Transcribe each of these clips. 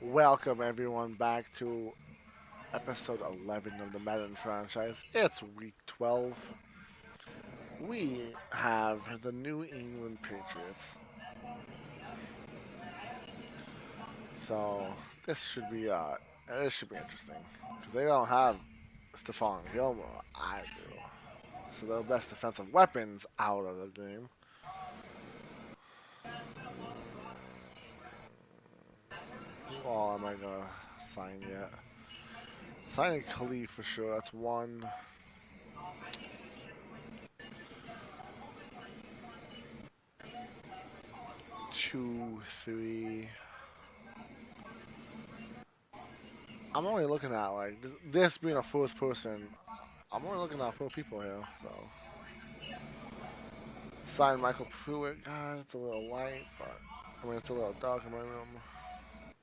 Welcome everyone back to episode 11 of the Madden franchise. It's week 12. We have the New England Patriots. So this should be interesting because they don't have Stephon Gilmore. I do. So their best defensive weapons out of the game. Who all am I gonna sign yet? Signing Khalif for sure. That's one. 2, 3. I'm only looking at like this being a first person. I'm only looking at 4 people here, so sign Michael Pruitt. God, it's a little light, but I mean it's a little dark in my room.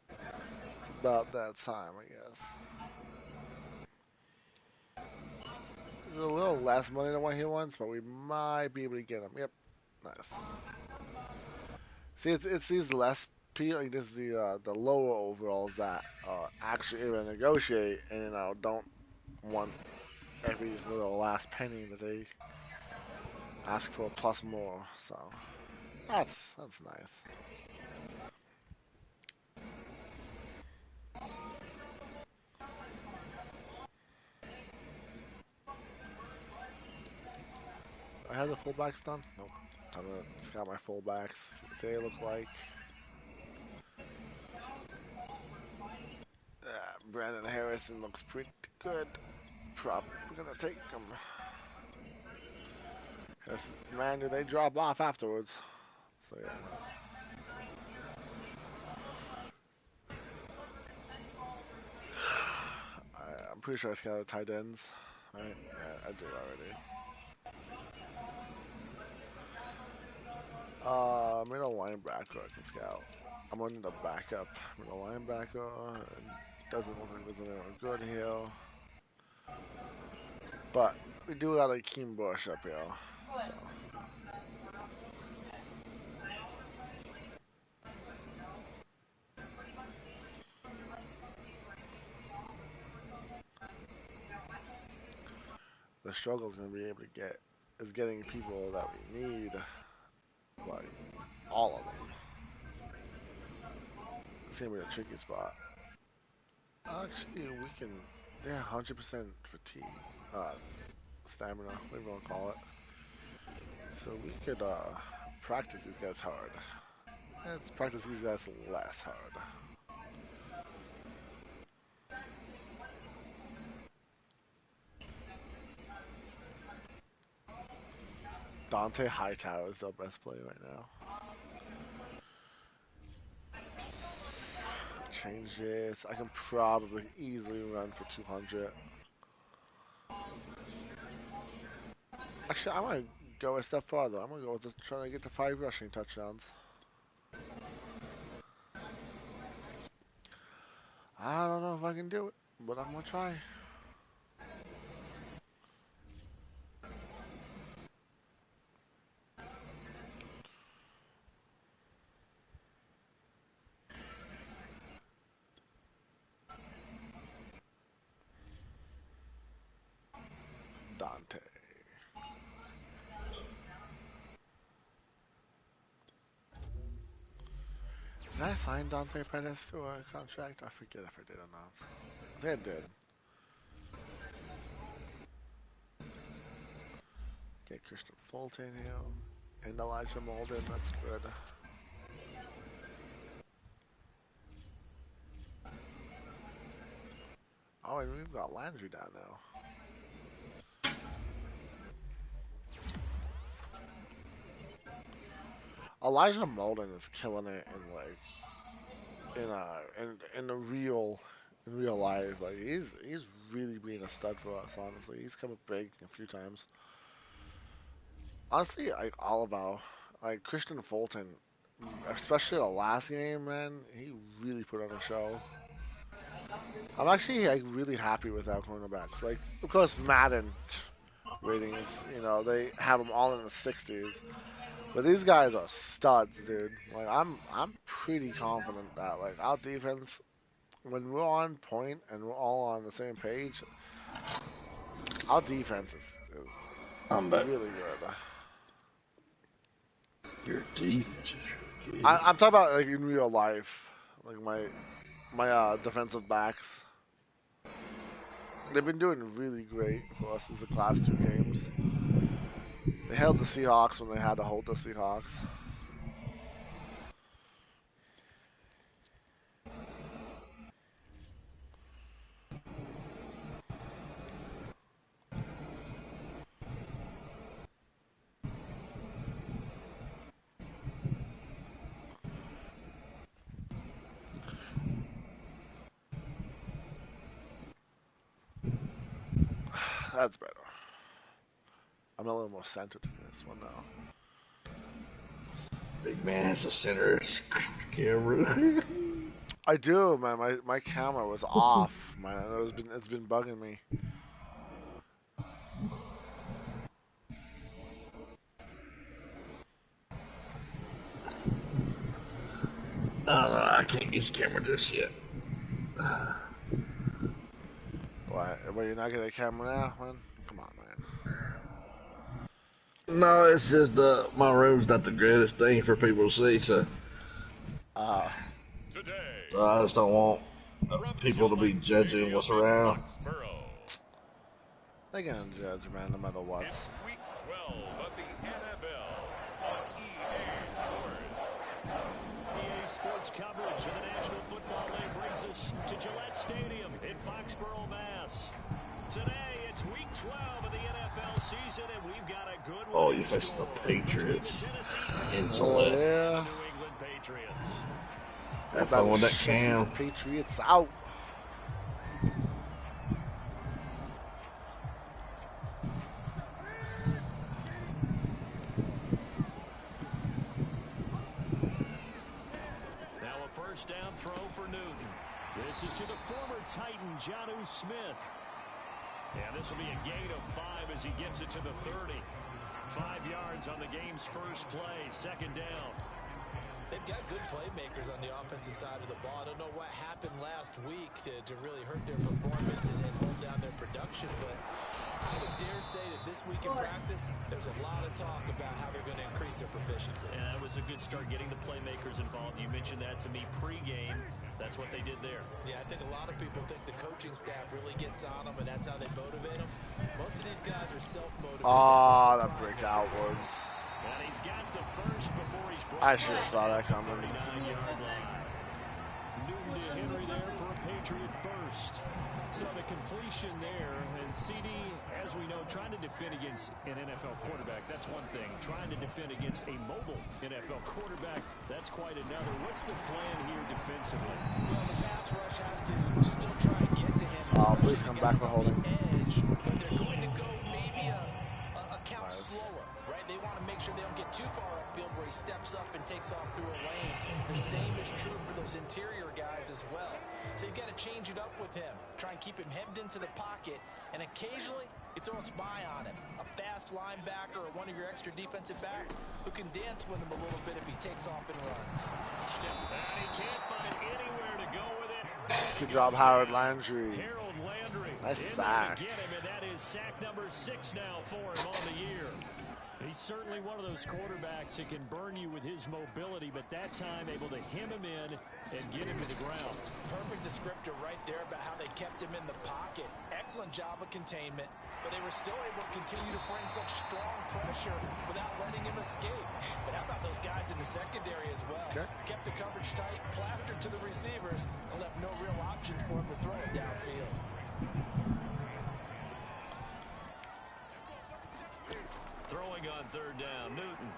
It's about that time, I guess. It's a little less money than what he wants, but we might be able to get him. Yep, nice. See, it's these less people. Like this is the lower overalls that actually able to negotiate and don't want every little last penny that they ask for plus more. So that's nice. I have the fullbacks done? Nope. Time to scout my fullbacks. See what they look like. Brandon Harrison looks pretty good. Probably gonna take him. Cause man, do they drop off afterwards? So yeah. I'm pretty sure I scouted tight ends. Right? Yeah, I did already. Middle linebacker I can scout. I'm gonna need a backup middle linebacker. And doesn't look like there's anyone good here. But we do got a Keem Bush up here. So. The struggle is going to be able to get is getting people that we need, like all of them. It's going to be a tricky spot. Actually, we can, yeah, 100% fatigue, stamina, whatever you want to call it. So we could practice these guys hard. Let's practice these guys less hard. Dante Hightower is the best player right now. Change this. I can probably easily run for 200. Actually, I might go a step farther. I'm gonna go with trying to get to 5 rushing touchdowns. I don't know if I can do it, but I'm gonna try. Dante. Did I sign Dante Pettis to a contract? I forget if I did or not. I think I did. Get Christian Fulton here. And Elijah Molden, that's good. Oh, and we've got Landry down now. Elijah Molden is killing it in in the real life. Like he's really being a stud for us. Honestly, he's come up big a few times. Honestly, like all about like Christian Fulton, especially the last game, man, he really put on a show. I'm actually like really happy with our cornerbacks. Like, of course, Madden ratings, they have them all in the 60s, but these guys are studs, dude. Like, I'm pretty confident that like our defense. when we're on point and we're all on the same page, our defense is I'm back. really good. Your defense is really good. I'm talking about like in real life, like my defensive backs. They've been doing really great for us these last 2 games. They held the Seahawks when they had to hold the Seahawks. That's better. I'm a little more centered in this one now. Big man has a center camera. I do, man. My camera was off, man. It's been bugging me. I can't use camera just yet. What? Well, you're not getting a camera now, man? Come on, man. No, it's just my room's not the greatest thing for people to see, so I just don't want people to be judging what's around. They're gonna judge, man, no matter what. It's week 12 of the NFL on EA Sports. EA Sports coverage of the National Football League brings us to Gillette Stadium in Foxborough, Mass. Today, it's week 12 of the NFL season, and we've got a good one. Oh, you're facing the Patriots in Oh, Gillette. yeah. New England Patriots. That's the one that can. Patriots out. Now a first down throw for Newton. This is to the former Titan, Jonnu Smith. And this will be a gain of 5 as he gets it to the 30. 5 yards on the game's first play, second down. They've got good playmakers on the offensive side of the ball. I don't know what happened last week to really hurt their performance and hold down their production, but I would dare say that this week in practice, there's a lot of talk about how they're going to increase their proficiency. And that was a good start, getting the playmakers involved. You mentioned that to me pregame. That's what they did there. Yeah, I think a lot of people think the coaching staff really gets on them, and that's how they motivate them. Most of these guys are self-motivated. Oh, that break outwards. And he's got the first before he's brought I should have saw that coming. 39-yard line. Newton to Henry there for a Patriot first. So the completion there, and CD, as we know, trying to defend against an NFL quarterback, that's one thing. Trying to defend against a mobile NFL quarterback, that's quite another. What's the plan here defensively? Well, the pass rush has to still try to get to him. Oh, please come back for holding. Edge, but they're going to go maybe a count slower, right? They want to make sure they don't get too far upfield where he steps up and takes off through a lane. The same is true for those interior guys as well. So you've got to change it up with him. Try and keep him hemmed into the pocket, and occasionally you throw a spy on him. A fast linebacker or one of your extra defensive backs who can dance with him a little bit if he takes off and runs. And he can't find anywhere to go with it. Good job, Howard Landry. Harold Landry. Nice in sack. there to get him, and that is sack number 6 now for him on the year. He's certainly one of those quarterbacks that can burn you with his mobility, but that time able to hem him in and get him to the ground. Perfect descriptor right there about how they kept him in the pocket. Excellent job of containment, but they were still able to continue to bring such strong pressure without letting him escape. But how about those guys in the secondary as well? Okay. Kept the coverage tight, plastered to the receivers, and left no real options for him to throw it downfield. Throwing on third down, Newton.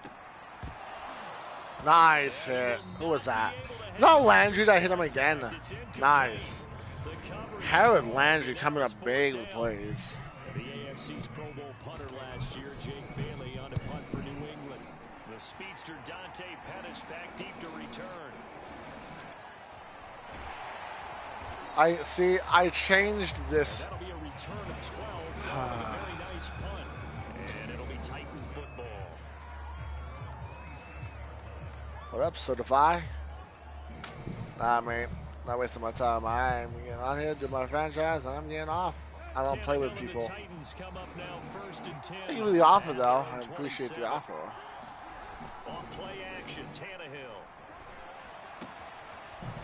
Nice hit. Who was that? No, Landry that hit him again. Nice. Harold Landry coming up big with plays. The AFC's Pro Bowl punter last year, Jake Bailey, on to punt for New England. The speedster Dante Pettis back deep to return. I changed this. That'll be a return of 12. A very nice punt. And it'll be Titan football. What up, Soda-Fi? Nah, mate. Not wasting my time. I'm getting on here, do my franchise, and I'm getting off. I don't play with people. Thank you for the offer, though. I appreciate the offer. On play action, Tannehill.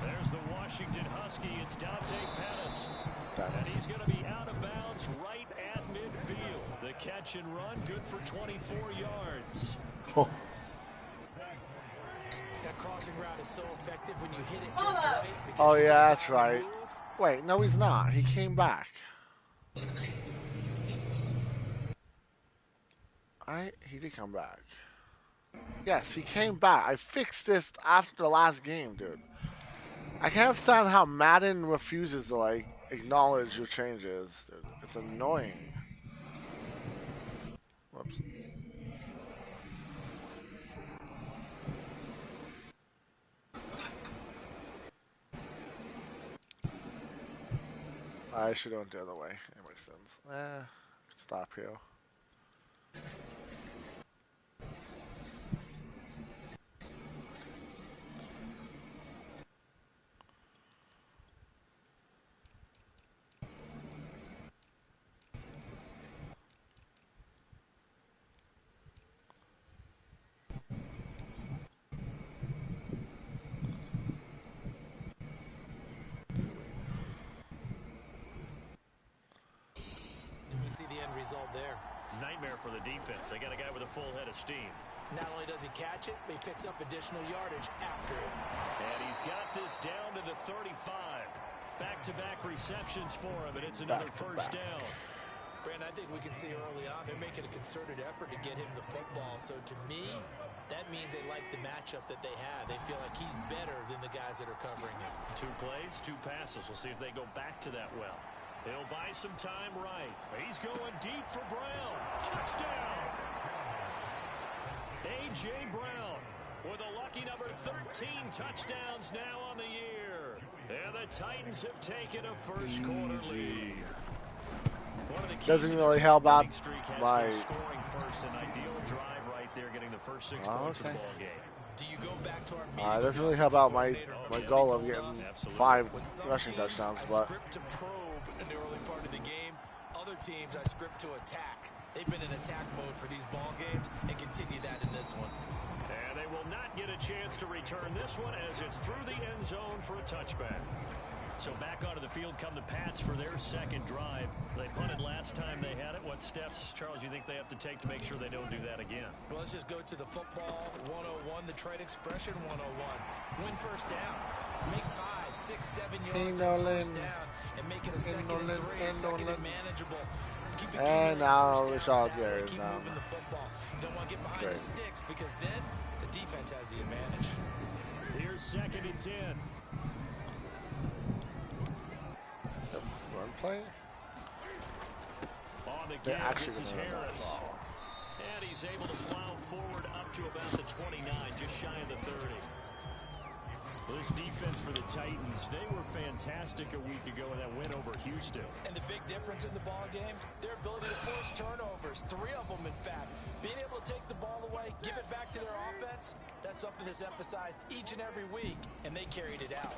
There's the Washington Husky. It's Dante Pettis. And he's going to be out of bounds right at midfield. The catch and run, good for 24 yards. Oh. That crossing route is so effective when you hit it just right. Oh, yeah, that's right. Wait, no, he's not. He came back. He did come back. Yes, he came back. I fixed this after the last game, dude. I can't stand how Madden refuses to, like, acknowledge your changes. Dude. It's annoying. Whoops. I should have went the other way. It makes sense. Stop here. Result there. Nightmare for the defense. They got a guy with a full head of steam. Not only does he catch it, but he picks up additional yardage after it. And he's got this down to the 35. Back-to-back receptions for him, and it's another first down. Brandon, I think we can see early on they're making a concerted effort to get him the football. So to me, that means they like the matchup that they have. They feel like he's better than the guys that are covering him. 2 plays, 2 passes. We'll see if they go back to that well. He'll buy some time right. He's going deep for Brown. Touchdown! A.J. Brown with a lucky number 13 touchdowns now on the year. And the Titans have taken a first-quarter lead. Doesn't really help out my scoring first, an ideal drive right there, getting the first 6 points of the ball game. Do you go back to our it doesn't really help out my goal of getting 5 rushing touchdowns, but script to probe in the early part of the game. Other teams I script to attack. They've been in attack mode for these ball games and continue that in this one. And they will not get a chance to return this one as it's through the end zone for a touchback. So back onto the field come the Pats for their second drive. They punted last time they had it. What steps, Charles, you think they have to take to make sure they don't do that again? Well, let's just go to the football 101, the trade expression 101. Win first down. Make 5, 6, 7 yards on first down and make it a second and 3, second and manageable. Keep it and now Rashad Gary is keep down. moving the football. You don't want to get behind the sticks because then the defense has the advantage. Here's second and 10. Run play? On the They're game, actually this is going to run that Harris. ball. And he's able to plow forward up to about the 29, just shy of the 30. Well, this defense for the Titans, they were fantastic a week ago in that win over Houston. And the big difference in the ball game, their ability to force turnovers, 3 of them in fact. Being able to take the ball away, give it back to their offense, that's something that's emphasized each and every week, and they carried it out.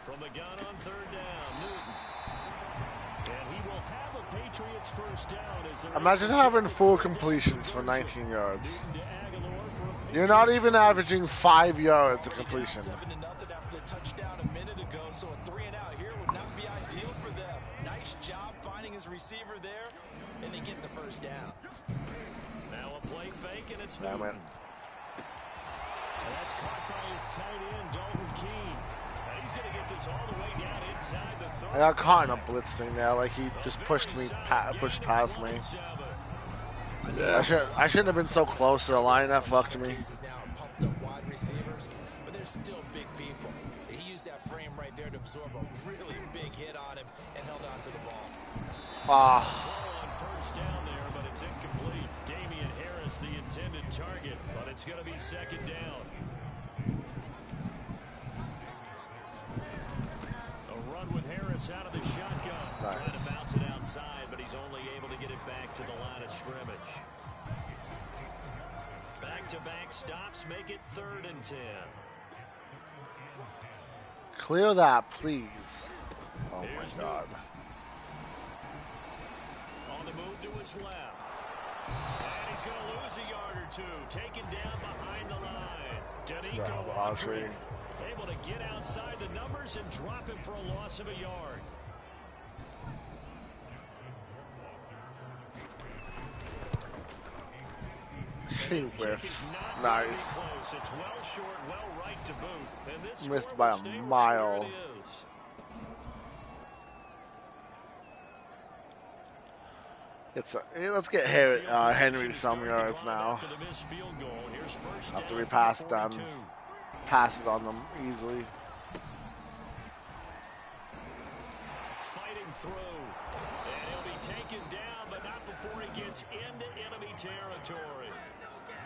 From the gun on third down, Newton. And he will have a Patriots first down. Imagine having 4 completions for 19 yards. You're not even averaging 5 yards of completion. 7-0 after the touchdown a minute ago, so a 3-and-out here would not be ideal for them. Nice job finding his receiver there, and they get the first down. Now a play fake, and it's Newton. And that's caught by his tight end, Dalton Keene. And he's going to get this all the way down inside the 30. I got caught in a blitz thing there, like he just pushed me, pushed past me. Yeah. I shouldn't have been so close to the line. That fucked me. Now pumped up wide receivers, but they're still big people. He used that frame right there to absorb a really big hit on him and held on to the ball. On first down there, but it's incomplete. Damian Harris, the intended target, but it's going to be second down. A run with Harris out of the shotgun. Nice. Trying to bounce it outside, but he's only able to get it back to the line of scrimmage. Back-to-back stops make it 3rd and 10. Clear that, please. Oh my God. On the move to his left. And he's going to lose a yard or two. Taken down behind the line. Danico Autry able to get outside the numbers and drop him for a loss of a yard. She whiffs. Nice. It's well short, well right to boot. And this missed by a mile. Let's get Henry some yards now. After we pass it on them easily. Fighting through. And he'll be taken down, but not before he gets into enemy territory.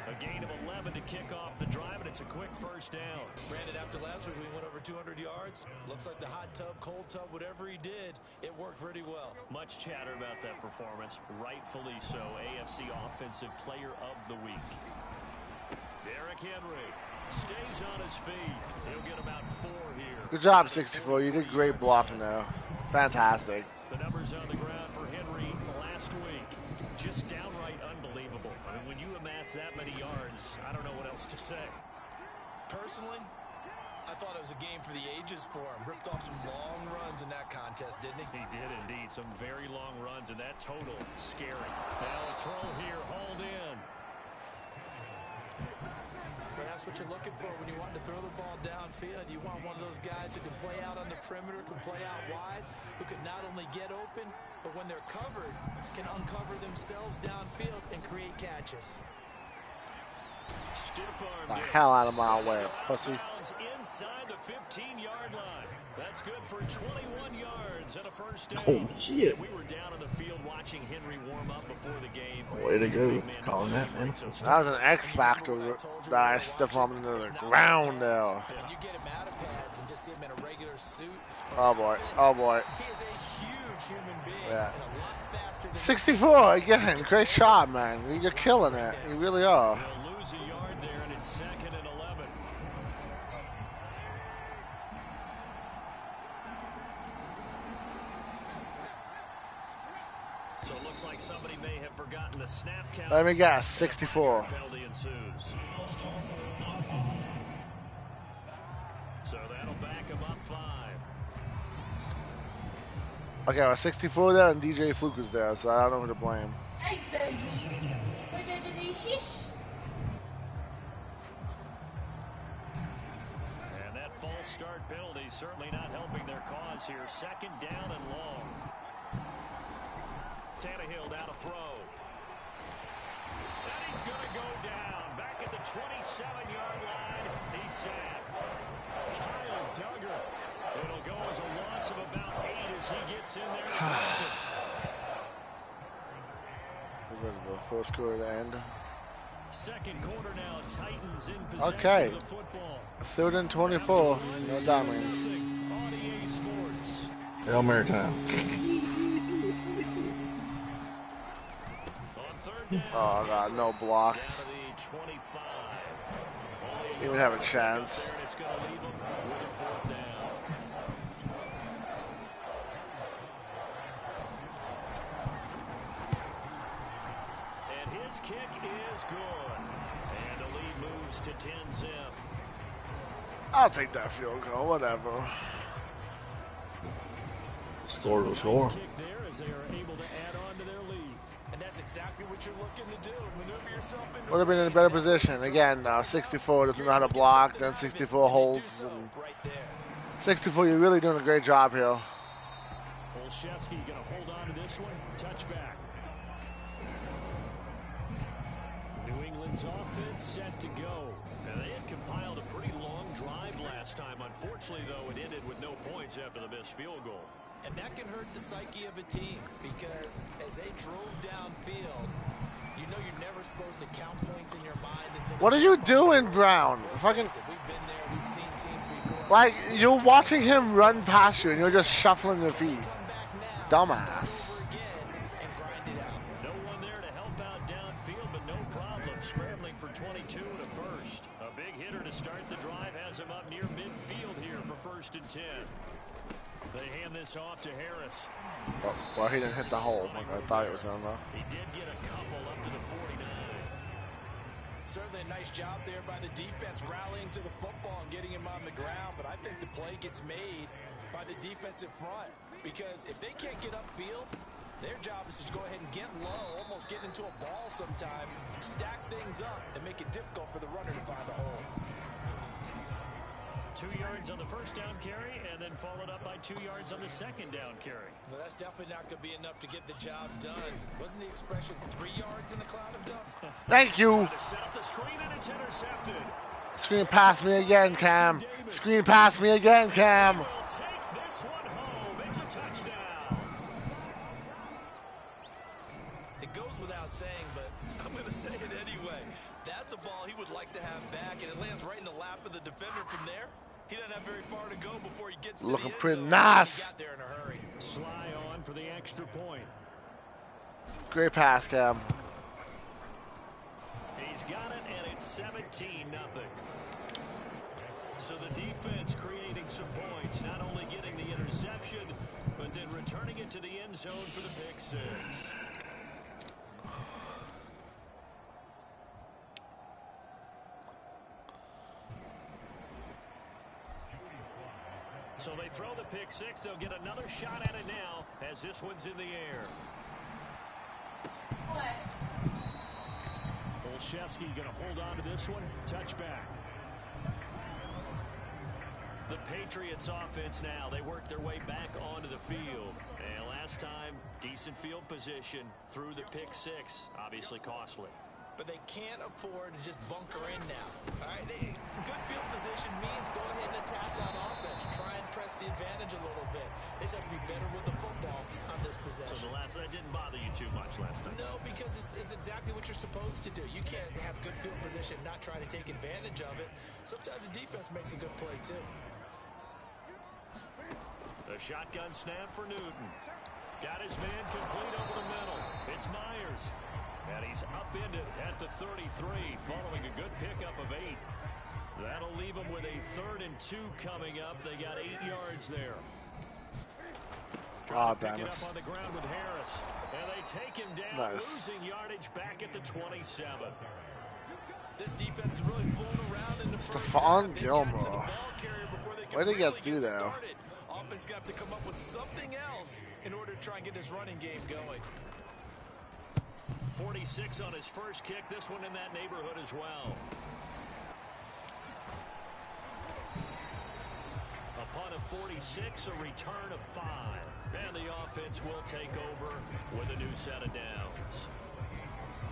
A gain of 11 to kick off the drive, and it's a quick first down. Brandon, after last week, we went over 200 yards. Looks like the hot tub, cold tub, whatever he did, it worked pretty well. Much chatter about that performance. Rightfully so. AFC Offensive Player of the Week. Derrick Henry stays on his feet. He'll get about 4 here. Good job, 64. You did great blocking there. Fantastic. The numbers on the ground for Henry last week. Just downright unbelievable. I mean, when you amass that many yards, I don't know what else to say. Personally, I thought it was a game for the ages for him. Ripped off some long runs in that contest, didn't he? He did indeed. Some very long runs, and that total, scary. Now a throw here, hauled in. But that's what you're looking for when you want to throw the ball downfield. You want one of those guys who can play out on the perimeter, can play out wide, who can not only get open, but when they're covered, can uncover themselves downfield and create catches. The hell out of my way, pussy. Inside the 15-yard line. That's good for 21 yards and a first down. Oh, shit. We were down on the field watching Henry warm up before the game. Way to go. Calling that, man. That was an X factor that I stiff him into the ground now. You get him out of pads and just see him in a regular suit. Oh boy. Oh boy. He is a huge human being. Yeah. And a lot faster than 64 again. Great shot, man. You're killing it. You really are. They'll lose a yard there, and it's 2nd and 11. So it looks like somebody may have forgotten the snap count. Let me guess. 64. Penalty ensues. So that'll back him up 5. Okay, well, 64 there and DJ Fluke was there, so I don't know who to blame. And that false start penalty certainly not helping their cause here. 2nd down and long. Tannehill down a throw. And he's going to go down. Back at the 27-yard line. He's sacked. Kyle Duggar. It'll go as a loss of about 8 as he gets in there. We're ready for the first quarter to end. 2nd quarter now. Titans in possession Okay. of the football. 3rd and 24. No diamonds. On EA Sports. Hail Mary time. Oh god, no blocks. Down to the 25. Even have a chance. There, and it's going to leave them with a 4th down. And his kick is good. And the lead moves to 10-zip. I'll take that field goal, whatever. Score's a score. Kick there as they are able to add on to their lead. And that's exactly what you're looking to do. Maneuver yourself into Would have been in a better position. Again, 64 doesn't know how to block, then 64 holds. And right there. 64, you're really doing a great job here. Olszewski going to hold on to this one. Touchback. New England's offense set to go. Now, they had compiled a pretty long drive last time. Unfortunately, though, it ended with no points after the missed field goal. And that can hurt the psyche of a team because as they drove downfield, you know you're never supposed to count points in your mind until. What are you doing, Brown? Fucking. We've been there. We've seen teams before. Like, you're watching him run past you and you're just shuffling your feet. Dumbass. No one there to help out downfield, but no problem. Scrambling for 22 and a first. A big hitter to start the drive has him up near midfield here for 1st 1st and 10. They hand this off to Harris. Oh, well, he didn't hit the hole. I thought it was going to. He did get a couple up to the 49. Certainly a nice job there by the defense rallying to the football and getting him on the ground, but I think the play gets made by the defensive front, because if they can't get upfield, their job is to go ahead and get low, almost get into a ball sometimes, stack things up, and make it difficult for the runner to find the hole. 2 yards on the first down carry, and then followed up by 2 yards on the second down carry. Well, that's definitely not going to be enough to get the job done. Wasn't the expression 3 yards in the cloud of dust? Thank you. To set up the screen, and it's intercepted. Screen past me again, Cam. Screen past me again, Cam. He will take this one home. It's a touchdown. It goes without saying, but I'm going to say it anyway. That's a ball he would like to have back, and it lands right in the lap of the defender from there. He doesn't have very far to go before he gets to looking the end pretty zone. nice. He got there in a hurry. Sly on for the extra point. Great pass, Cam. He's got it, and it's 17-0. So the defense creating some points, not only getting the interception, but then returning it to the end zone for the pick six. So they throw the pick six. They'll get another shot at it now as this one's in the air. Olszewski going to hold on to this one. Touchback. The Patriots offense now. They work their way back onto the field. And last time, decent field position through the pick six. Obviously costly. But they can't afford to just bunker in now. All right, good field position means go ahead and attack on offense. Try and press the advantage a little bit. They just have to be better with the football on this possession. So that didn't bother you too much last time? No, because it's exactly what you're supposed to do. You can't have good field position and not try to take advantage of it. Sometimes the defense makes a good play, too. The shotgun snap for Newton. Got his man complete over the middle. It's Myers. And he's upended at the 33, following a good pickup of 8. That'll leave him with a 3rd and 2 coming up. They got 8 yards there. Trying to pick it up on the ground with Harris. And they take him down, losing yardage back at the 27. This defense is really flown around in the first Stephon Gilmore. Where did he get through there? Offense got to come up with something else in order to try and get his running game going. 46 on his first kick. This one in that neighborhood as well. Upon a 46, a return of 5. And the offense will take over with a new set of downs.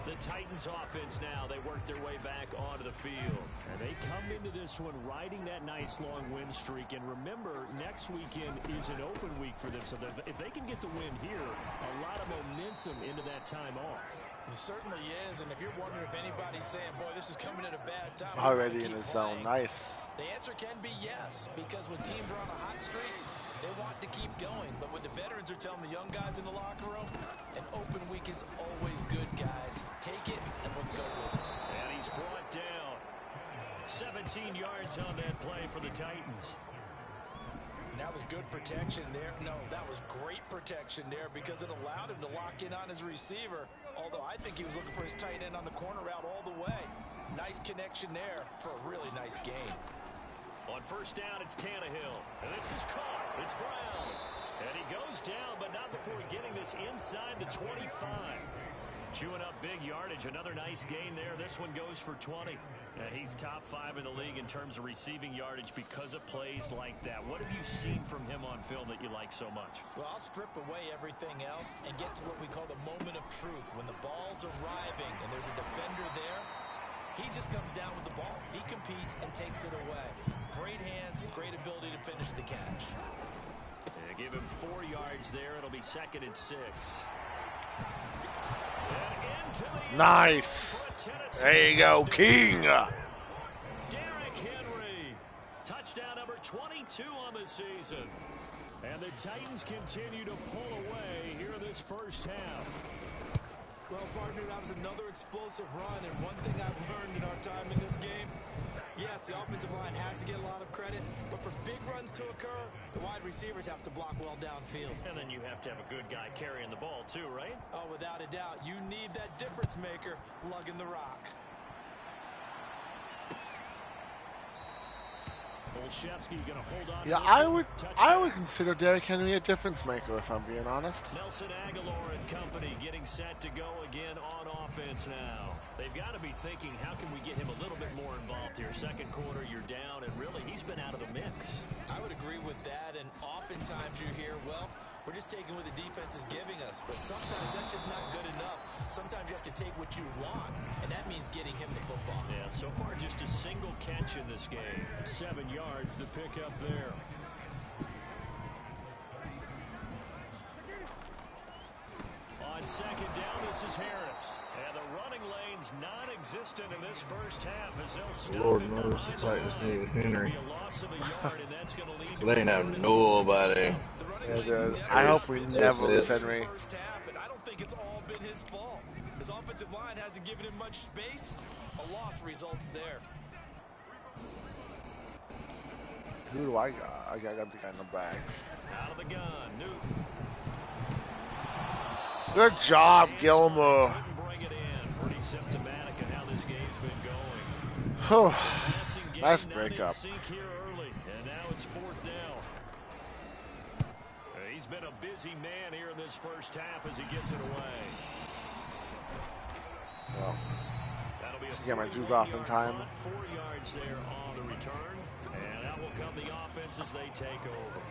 The Titans offense now, they work their way back onto the field. And they come into this one riding that nice long win streak. And remember, next weekend is an open week for them. So if they can get the win here, a lot of momentum into that time off. It certainly is, and if you're wondering if anybody's saying, boy, this is coming at a bad time. Already in his zone, nice. The answer can be yes, because when teams are on a hot streak, they want to keep going. But what the veterans are telling the young guys in the locker room, an open week is always good, guys. Take it, and let's go with it. And he's brought down. 17 yards on that play for the Titans. And that was good protection there. No, that was great protection there because it allowed him to lock in on his receiver. Although I think he was looking for his tight end on the corner route all the way. Nice connection there for a really nice gain. On first down, it's Tannehill. And this is caught. It's Brown. And he goes down, but not before getting this inside the 25. Chewing up big yardage. Another nice gain there. This one goes for 20. He's top 5 in the league in terms of receiving yardage because of plays like that. What have you seen from him on film that you like so much? Well, I'll strip away everything else and get to what we call the moment of truth. When the ball's arriving and there's a defender there, he just comes down with the ball. He competes and takes it away. Great hands, great ability to finish the catch. They give him 4 yards there. It'll be 2nd and 6. Nice. There you go, King. Derrick Henry. Touchdown number 22 on the season. And the Titans continue to pull away here this first half. Well, partner, that was another explosive run. And one thing I've learned in our time in this game, Yes, the offensive line has to get a lot of credit, but for big runs to occur, the wide receivers have to block well downfield. And then you have to have a good guy carrying the ball too, right? Oh, without a doubt. You need that difference maker lugging the rock. Gonna hold on. Yeah, I would consider Derrick Henry a difference maker if I'm being honest. Nelson Aguilar and company getting set to go again on offense now. They've got to be thinking, how can we get him a little bit more involved here? Second quarter, you're down, and really, he's been out of the mix. I would agree with that, and oftentimes you hear, well, we're just taking what the defense is giving us, but sometimes that's just not good enough. Sometimes you have to take what you want, and that means getting him the football. Yeah, so far just a single catch in this game. 7 yards, the pickup there. On second down, this is Harris. And the running lane's non-existent in this first half as they'll stop. Lord knows the Titans need Henry. Be a loss of a yard, and that's going to lead to They ain't have nobody. Yeah, I hope we never lose Henry. I don't think it's all been his fault. His offensive line hasn't given him much space. A loss results there. Who do I got? I got the guy in the back. Out of the gun, Newton. Good job, Gilmore. Bring it in. Pretty symptomatic of how this game's been going. Oh, nice breakup. Here early, and now it's 4th down. He's been a busy man here in this first half as he gets it away. Well, That'll be a get my juke off in time. 4 yards there on the return, and that will come the offense as they take over.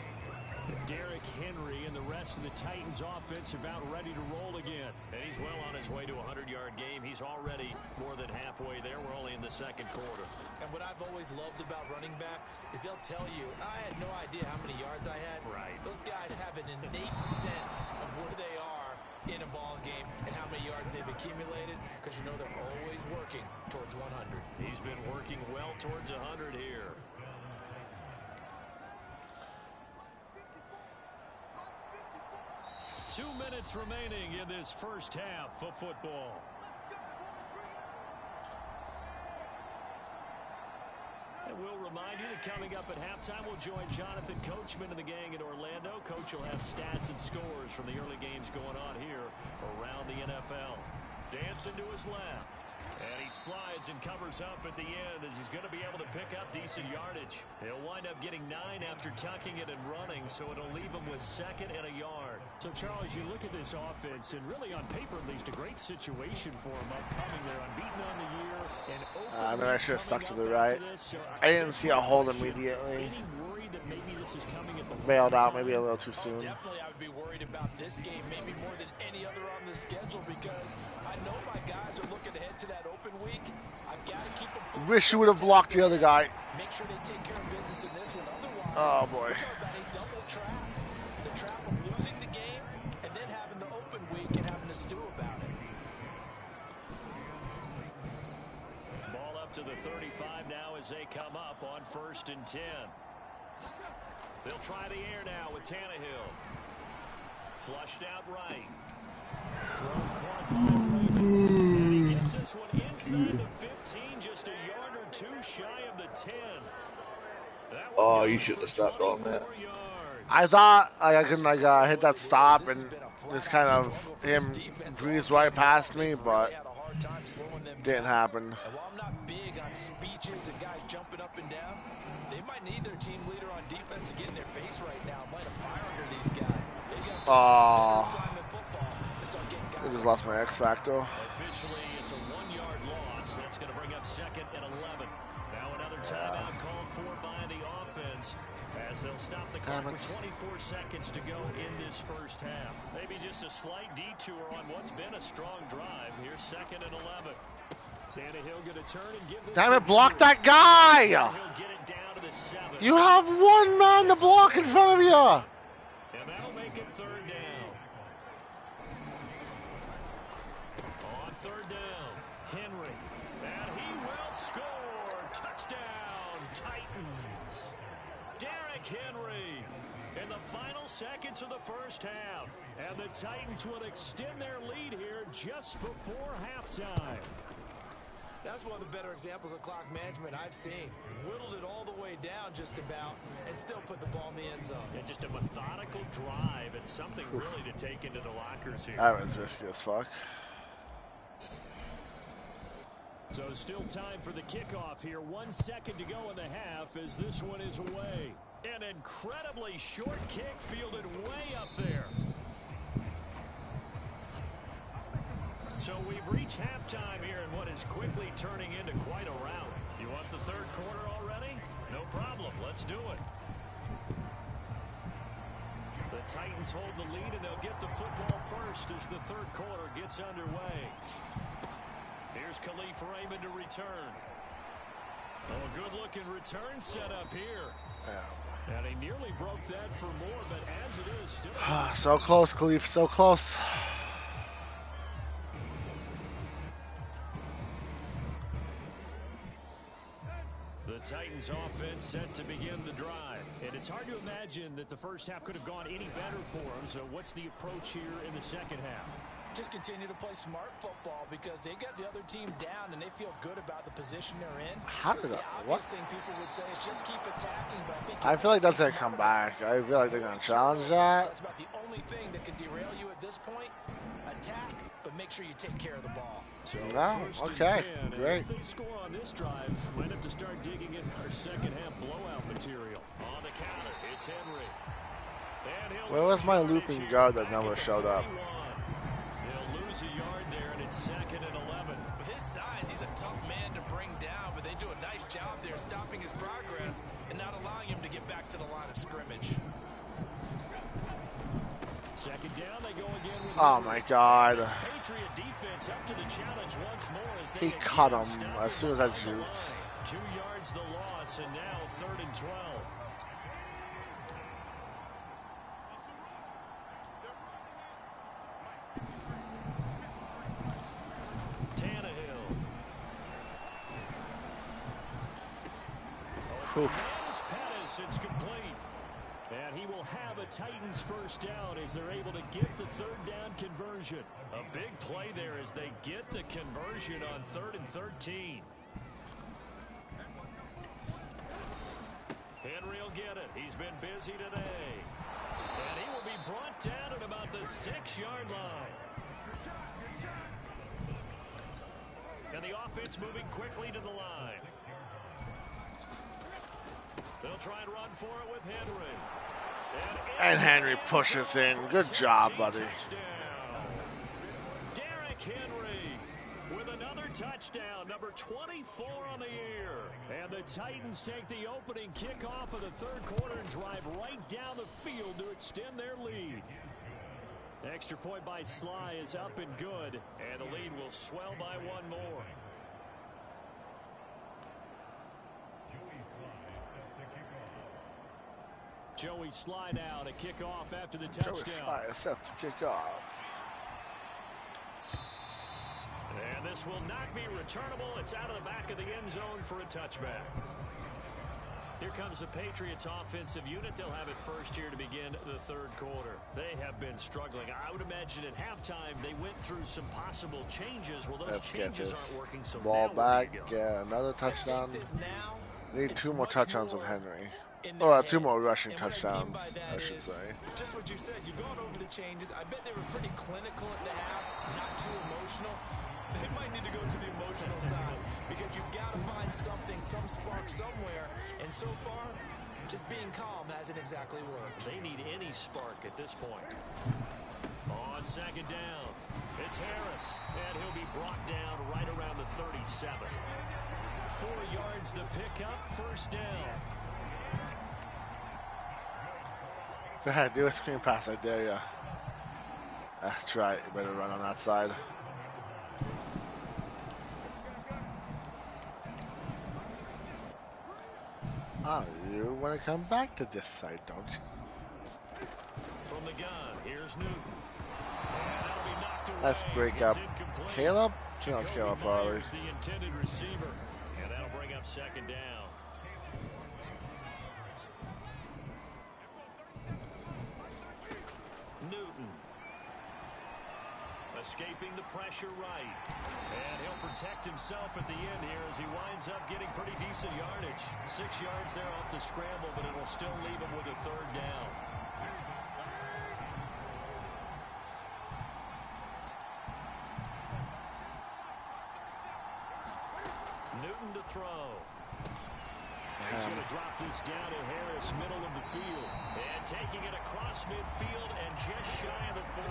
Derrick Henry and the rest of the Titans offense about ready to roll again. And he's well on his way to a 100-yard game. He's already more than halfway there. We're only in the second quarter. And what I've always loved about running backs is they'll tell you, I had no idea how many yards I had. Right. Those guys have an innate sense of where they are in a ball game and how many yards they've accumulated, because you know they're always working towards 100. He's been working well towards 100 here. Two minutes remaining in this first half of football. And we'll remind you that coming up at halftime, we'll join Jonathan Coachman and the gang in Orlando. Coach will have stats and scores from the early games going on here around the NFL. Dancing to his left. And he slides and covers up at the end as he's going to be able to pick up decent yardage. He'll wind up getting 9 after tucking it and running, so it'll leave him with 2nd and a yard. So, Charles, you look at this offense, and really on paper, at least a great situation for him upcoming. They're unbeaten on the year. And I mean, I should have stuck to the right. I didn't see a hold immediately. Bailed out maybe a little too soon. Definitely, I would be worried about this game, maybe more than any other on the schedule, because I know my guys are looking ahead to that open week. I've got to keep them. Wish you would have blocked the other guy. Make sure they take care of business in this one. Otherwise, oh boy. we're talking about a double trap. The trap of losing the game and then having the open week and having to stew about it. Ball up to the 35 now as they come up on 1st and 10. They'll try the air now with Tannehill. Flushed out right. And he gets this one inside the 15, just a yard or 2 shy of the 10. Oh, you shouldn't have stopped on that. I thought I couldn't hit that stop and just kind of him breezed right past me, but didn't happen. And while I'm not big on speeches and guys jumping up and down, they might need their team leader on defense to get in their face right now. Light a fire under these guys. I just lost my X Factor. Officially, it's a 1-yard loss. That's going to bring up 2nd and 11. Now another timeout called for by the offense as they'll stop the clock with 24 seconds to go in this first half. Maybe just a slight detour on what's been a strong drive. Here's 2nd and 11. Tannehill going to turn and give this. Damn it, block that guy! You have one man to block in front of you! And that'll make it 3rd down. On 3rd down, Henry. And he will score. Touchdown, Titans. Derrick Henry in the final seconds of the first half. And the Titans will extend their lead here just before halftime. That's one of the better examples of clock management I've seen. Whittled it all the way down just about and still put the ball in the end zone. Yeah, just a methodical drive and something really to take into the lockers here. That was risky as fuck. So still time for the kickoff here. 1 second to go in the half as this one is away. An incredibly short kick fielded way up there. So we've reached halftime here in what is quickly turning into quite a rout. You want the third quarter already? No problem. Let's do it. The Titans hold the lead, and they'll get the football first as the third quarter gets underway. Here's Khalif Raymond to return. Oh, a good-looking return set up here. Yeah. And he nearly broke that for more, but as it is, still... So close, Khalif, so close. The Titans offense set to begin the drive. And it's hard to imagine that the first half could have gone any better for them. So what's the approach here in the second half? Just continue to play smart football because they got the other team down and they feel good about the position they're in. How did that? What? Thing people would say is just keep attacking, but I feel like that's gonna come back. I feel like they're gonna challenge that. That's about the only thing that can derail you at this point. Attack, but make sure you take care of the ball. So no, okay, great. If they score on this drive, might have to start digging in our second half blowout material. On the counter, it's Henry. Where was my looping guard that never showed up? They'll lose a yard there, and it's 2nd and 11. With his size, he's a tough man to bring down, but they do a nice job there stopping his progress and not allowing him to get back to the line of scrimmage. Second down, they go again with oh my God. Patriot defense up to the challenge once more as they he cut him as soon as I juked. 2 yards the loss, and now 3rd and 12. Tannehill. Pettis, it's complete. And he will have a Titans first down as they're able to get the 3rd down conversion. A big play there as they get the conversion on 3rd and 13. Henry will get it. He's been busy today. And he will be brought down at about the 6-yard line. And the offense moving quickly to the line. They'll try and run for it with Henry. And Henry pushes in. Good job, buddy. Derrick Henry with another touchdown, number 24 on the year. And the Titans take the opening kickoff of the third quarter and drive right down the field to extend their lead. Extra point by Sly is up and good, and the lead will swell by 1 more. Joey Sly now to kick off after the touchdown. Joey Sly is set to kick off. And this will not be returnable. It's out of the back of the end zone for a touchback. Here comes the Patriots offensive unit. They'll have it first here to begin the third quarter. They have been struggling. I would imagine at halftime they went through some possible changes. Well, those changes aren't working. So ball back, yeah, another touchdown. Need 2 more touchdowns with Henry. Oh, 2 more rushing touchdowns, I should say. Just what you said. You've gone over the changes. I bet they were pretty clinical at the half, not too emotional. They might need to go to the emotional side because you've got to find something, some spark somewhere. And so far, just being calm hasn't exactly worked. They need any spark at this point. On second down, it's Harris, and he'll be brought down right around the 37. 4 yards the pickup, first down. Go ahead, do a screen pass, I dare ya. That's right, you better run on that side. Oh, you want to come back to this side, don't you? From the gun, here's Newton. And that'll be knocked away. Let's break up Caleb. No, it's Caleb Farley. The intended receiver, and that'll bring up second down. Newton. A escaping the pressure right. And he'll protect himself at the end here as he winds up getting pretty decent yardage. 6 yards there off the scramble, but it'll still leave him with a 3rd down. Newton to throw. He's going to drop this down to Harris, middle of the field. And taking it across midfield and just shy of the 40.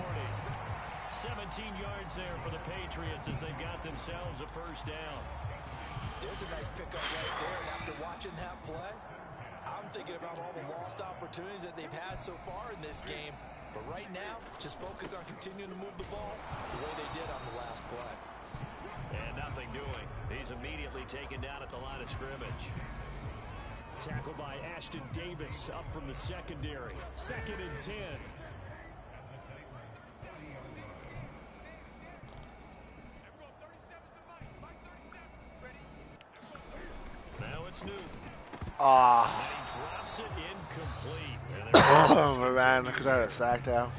17 yards there for the Patriots as they've got themselves a 1st down. There's a nice pickup right there. And after watching that play, I'm thinking about all the lost opportunities that they've had so far in this game. But right now, just focus on continuing to move the ball the way they did on the last play. And nothing doing. He's immediately taken down at the line of scrimmage. Tackled by Ashton Davis up from the secondary. 2nd and 10. Now it's Newton. Ah. And he drops it incomplete. Oh, man. I could have had a sack now.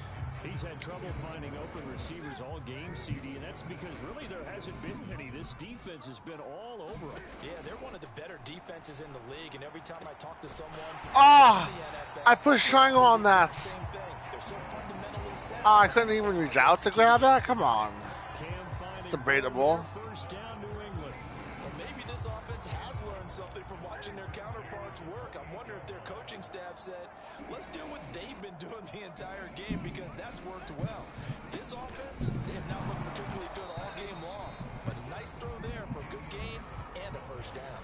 He's had trouble finding open receivers all game, CD, and that's because really there hasn't been any. This defense has been all over them. Yeah, they're one of the better defenses in the league, and every time I talk to someone... I pushed triangle on that. I couldn't even reach out to grab that? Come on. It's debatable. First down, New England. Well, maybe this offense has learned something from watching their counterparts work. I wonder if their coaching staff said, let's do what they've been doing the entire game because that's worked well. This offense, they have not looked particularly good all game long, but a nice throw there for a good gain and a 1st down.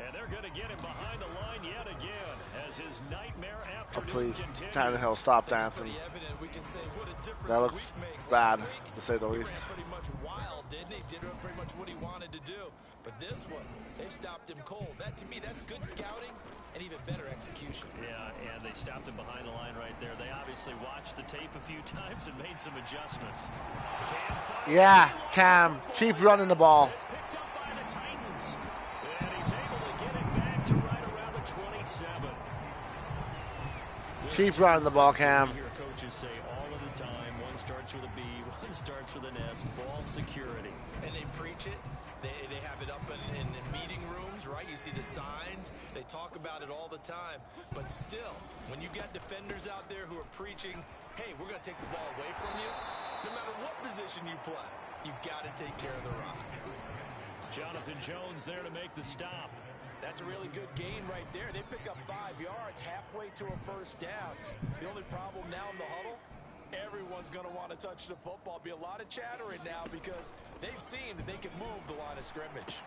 And they're going to get him behind the line yet again as his nightmare afternoon Please, continues. Tannehill, stop dancing. That looks bad, to say the least. Pretty much wild, didn't he? Did pretty much what he wanted to do. But this one, they stopped him cold. That, to me, that's good scouting and even better execution. Yeah, and they stopped him behind the line right there. They obviously watched the tape a few times and made some adjustments. Yeah, Cam, keep running the ball. It's picked up by the Titans. And he's able to get it back to right around the 27. Keep running the ball, Cam. Hear coaches say all of the time, one starts with a B, one starts with an S, ball security. And they preach it. They have it up in meeting rooms, right? You see the signs. They talk about it all the time. But still, when you've got defenders out there who are preaching, hey, we're going to take the ball away from you, no matter what position you play, you've got to take care of the rock. Jonathan Jones there to make the stop. That's a really good gain right there. They pick up 5 yards halfway to a 1st down. The only problem now in the huddle, everyone's going to want to touch the football. Be a lot of chattering now because they've seen that they can move the line of scrimmage.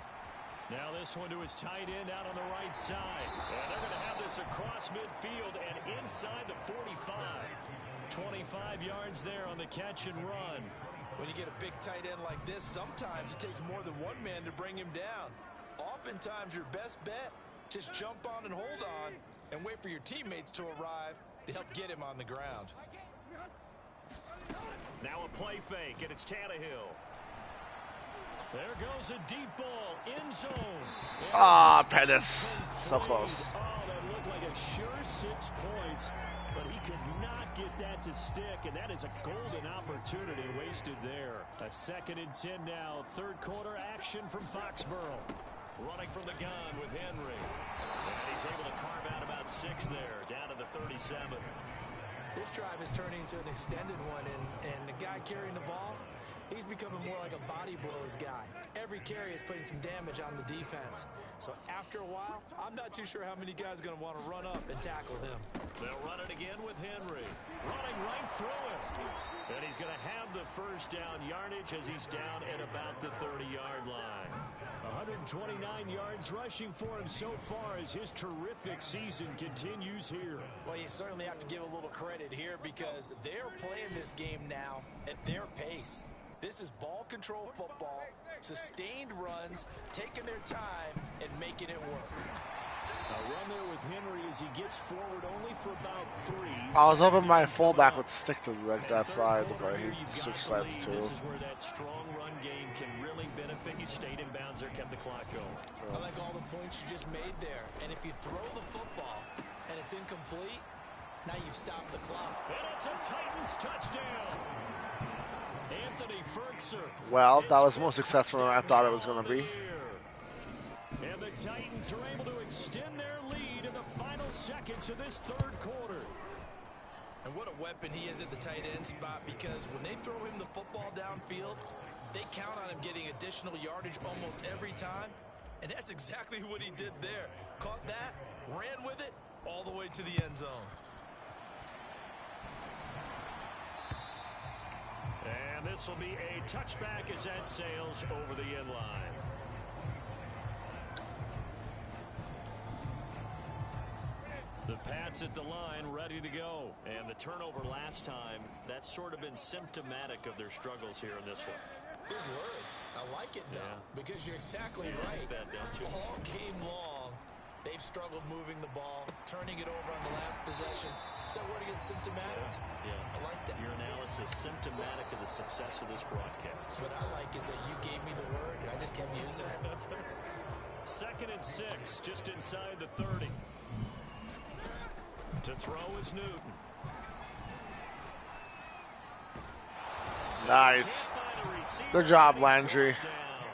Now this one to his tight end out on the right side. And they're going to have this across midfield and inside the 45. 25 yards there on the catch and run. When you get a big tight end like this, sometimes it takes more than one man to bring him down. Oftentimes your best bet, just jump on and hold on and wait for your teammates to arrive to help get him on the ground. Now a play fake, and it's Tannehill. There goes a deep ball, end zone. Ah, Pettis. So close. Oh, that looked like a sure 6 points, but he could not get that to stick, and that is a golden opportunity wasted there. A 2nd and 10 now, 3rd quarter action from Foxborough. Running from the gun with Henry. And he's able to carve out about 6 there, down to the 37. This drive is turning into an extended one, and the guy carrying the ball, he's becoming more like a body blows guy. Every carry is putting some damage on the defense. So after a while, I'm not too sure how many guys are going to want to run up and tackle him. They'll run it again with Henry. Running right through him. And he's going to have the 1st down yardage as he's down at about the 30-yard line. 129 yards rushing for him so far as his terrific season continues here. Well, you certainly have to give a little credit here because they're playing this game now at their pace. This is ball control football, sustained runs, taking their time, and making it work. A run there with Henry as he gets forward only for about 3. I was hoping my fullback would stick to like that side, but he switched sides too. This is where that strong run game can really benefit you. Stayed in bounds there, kept the clock going. I like all the points you just made there. And if you throw the football and it's incomplete, now you've stopped the clock. And it's a Titans touchdown. Well, that was more successful than I thought it was going to be. And the Titans are able to extend their lead in the final seconds of this third quarter. And what a weapon he is at the tight end spot, because when they throw him the football downfield, they count on him getting additional yardage almost every time. And that's exactly what he did there. Caught that, ran with it, all the way to the end zone. And this will be a touchback as that sails over the end line. The Pats at the line, ready to go. And the turnover last time, that's sort of been symptomatic of their struggles here in this one. Big word. I like it, though, because you're exactly right. That, don't you? All game long, they've struggled moving the ball, turning it over on the last possession. So word against symptomatic? Yeah. I like that. Your analysis symptomatic of the success of this broadcast. What I like is that you gave me the word, and I just kept using it. 2nd and 6, just inside the 30. To throw is Newton. Nice. Good job, Landry.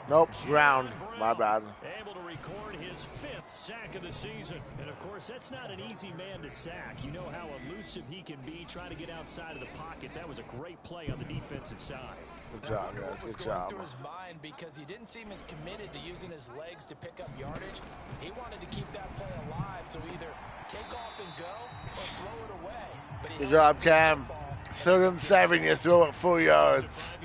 Nope, ground. My bad. Able to record his 5th sack of the season. And of course, that's not an easy man to sack. You know how elusive he can be trying to get outside of the pocket. That was a great play on the defensive side. Good job, guys. Good job. Through his mind, because he didn't seem as committed to using his legs to pick up yardage. He wanted to keep that play alive to either take off and go or throw it away. But good job, Cam. 3rd and 7, you throw it 4 yards.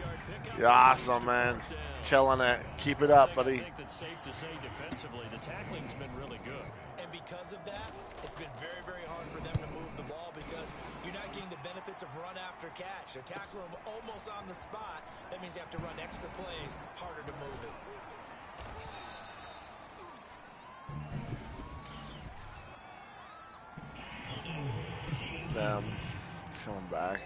You're awesome, man. Killing it. Keep it up, buddy. I think that's safe to say defensively, the tackling's been really good. And because of that, it's been very, very hard for them to move the ball, because you're not getting the benefits of run after catch. They're tackling them almost on the spot. That means you have to run extra plays, harder to move it. Them coming back.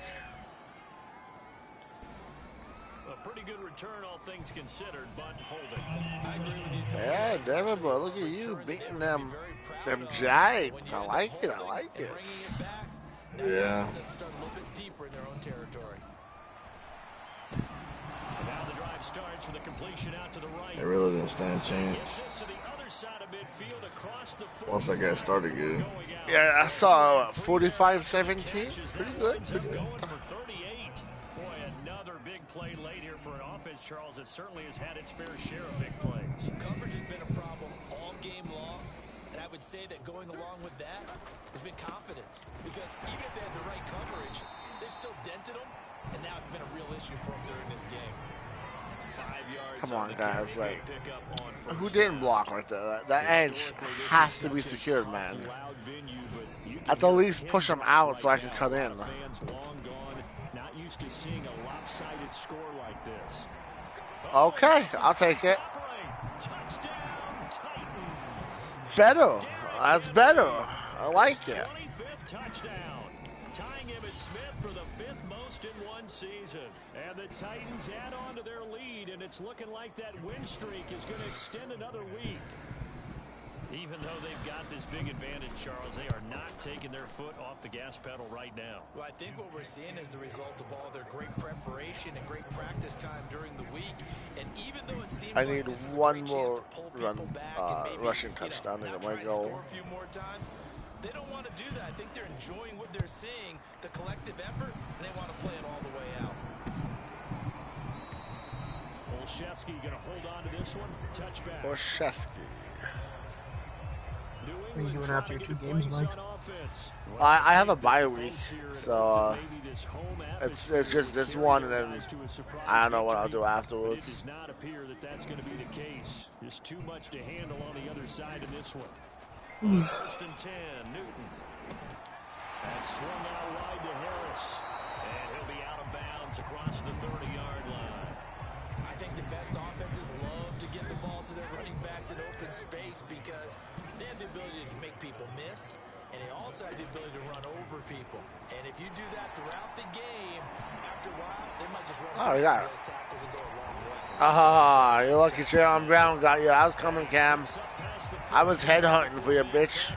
A pretty good return, all things considered, but holding. I agree with you, Tony. Yeah, Devin, boy, look at you beating them Giants. I like it. I like it. Yeah. Start a little bit deeper in their own territory. Now the drive starts with a completion out to the right. They really didn't stand a chance. Once that guy started good. Yeah, I saw 45-17. Pretty good. Pretty good. Boy, another big play late here for an offense, Charles, that certainly has had its fair share of big plays. Coverage has been a problem all game long, and I would say that going along with that has been confidence, because even if they had the right coverage, they've still dented them, and now it's been a real issue for them during this game. 5 yards. Come on, guys. Like, on who didn't block right there? That edge has to be secured, man. At the least, push them out so I can cut in. Not used to seeing a lopsided score like this. Okay, I'll take it. Better. That's better. I like it. 25th touchdown. Tying Emmitt Smith for the 5th most in one season. And the Titans add on to their lead, and it's looking like that win streak is going to extend another week. Even though they've got this big advantage, Charles, they are not taking their foot off the gas pedal right now. Well, I think what we're seeing is the result of all their great preparation and great practice time during the week. And even though it seems I like need this is a one great more chance to pull run, people back and maybe, rushing touchdown to not get my try and goal. score a few more times, they don't want to do that. I think they're enjoying what they're seeing, the collective effort, and they want to play it all the way out. Olszewski going to hold on to this one. Touchback. Olszewski. What are you doing after 2 games, Mike? I have a bye week, so it's just this one, and then I don't know what I'll do afterwards. It does not appear that that's going to be the case. Just too much to handle on the other side of this one. 1st and 10, Newton. That's swung out wide to Harris, and he'll be out of bounds across the 30-yard line. I think the best offenses love to get the ball to their running backs in open space, because they have the ability to make people miss, and they also have the ability to run over people. And if you do that throughout the game, after a while, they might just run through those tackles and go a long way. Ah, you're lucky Jalen Brown got you. I was coming, Cam. I was headhunting for you, bitch.